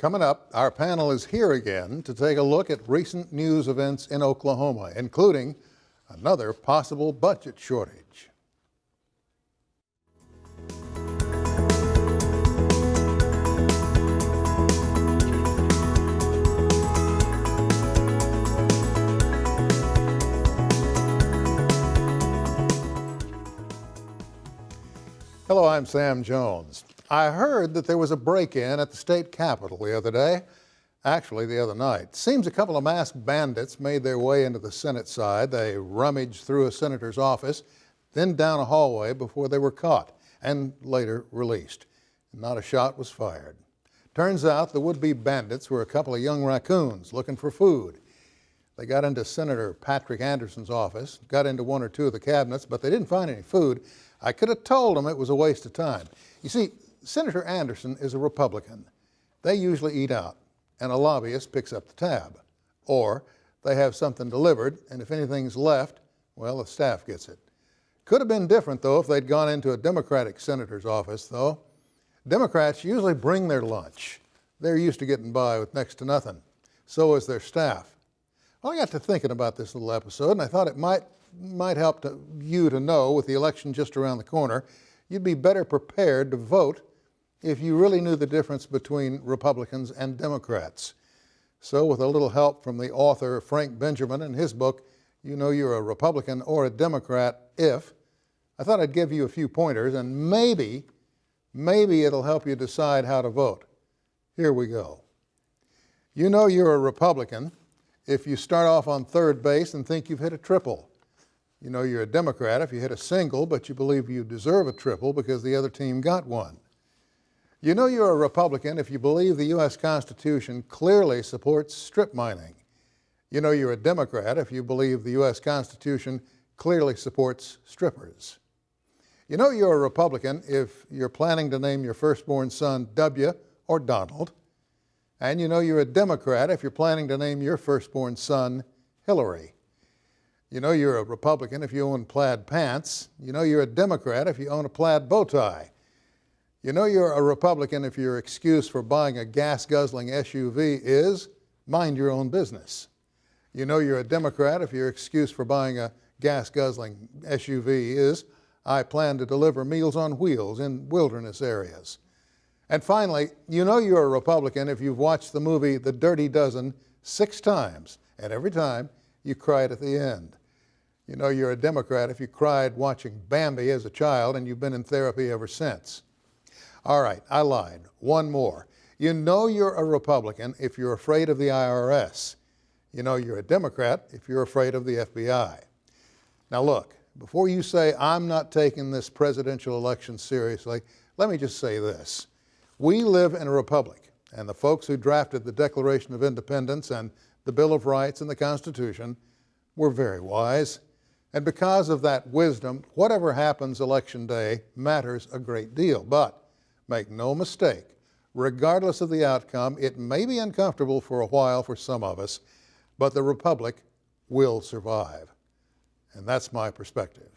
Coming up, our panel is here again to take a look at recent news events in Oklahoma, including another possible budget shortage. Hello, I'm Sam Jones. I heard that there was a break-in at the state capitol the other day, actually the other night. Seems a couple of masked bandits made their way into the Senate side. They rummaged through a senator's office, then down a hallway before they were caught and later released. Not a shot was fired. Turns out the would-be bandits were a couple of young raccoons looking for food. They got into Senator Patrick Anderson's office, got into one or two of the cabinets, but they didn't find any food. I could have told them it was a waste of time. You see, Senator Anderson is a Republican. They usually eat out, and a lobbyist picks up the tab. Or they have something delivered, and if anything's left, well, the staff gets it. Could have been different, though, if they'd gone into a Democratic senator's office, though. Democrats usually bring their lunch. They're used to getting by with next to nothing. So is their staff. Well, I got to thinking about this little episode, and I thought it might help you to know, with the election just around the corner, you'd be better prepared to vote if you really knew the difference between Republicans and Democrats. So with a little help from the author Frank Benjamin and his book, You Know You're a Republican or a Democrat If, I thought I'd give you a few pointers, and maybe it'll help you decide how to vote. Here we go. You know you're a Republican if you start off on third base and think you've hit a triple. You know you're a Democrat if you hit a single, but you believe you deserve a triple because the other team got one. You know you're a Republican if you believe the U.S. Constitution clearly supports strip mining. You know you're a Democrat if you believe the U.S. Constitution clearly supports strippers. You know you're a Republican if you're planning to name your firstborn son W or Donald. And you know you're a Democrat if you're planning to name your firstborn son Hillary. You know you're a Republican if you own plaid pants. You know you're a Democrat if you own a plaid bow tie. You know you're a Republican if your excuse for buying a gas-guzzling SUV is mind your own business. You know you're a Democrat if your excuse for buying a gas-guzzling SUV is I plan to deliver Meals on Wheels in wilderness areas. And finally, you know you're a Republican if you've watched the movie The Dirty Dozen 6 times, and every time you cried at the end. You know you're a Democrat if you cried watching Bambi as a child and you've been in therapy ever since. All right, I lied. One more. You know you're a Republican if you're afraid of the IRS. You know you're a Democrat if you're afraid of the FBI. Now look, before you say I'm not taking this presidential election seriously, let me just say this. We live in a republic, and the folks who drafted the Declaration of Independence and the Bill of Rights and the Constitution were very wise. And because of that wisdom, whatever happens Election Day matters a great deal. But make no mistake, regardless of the outcome, it may be uncomfortable for a while for some of us, but the republic will survive. And that's my perspective.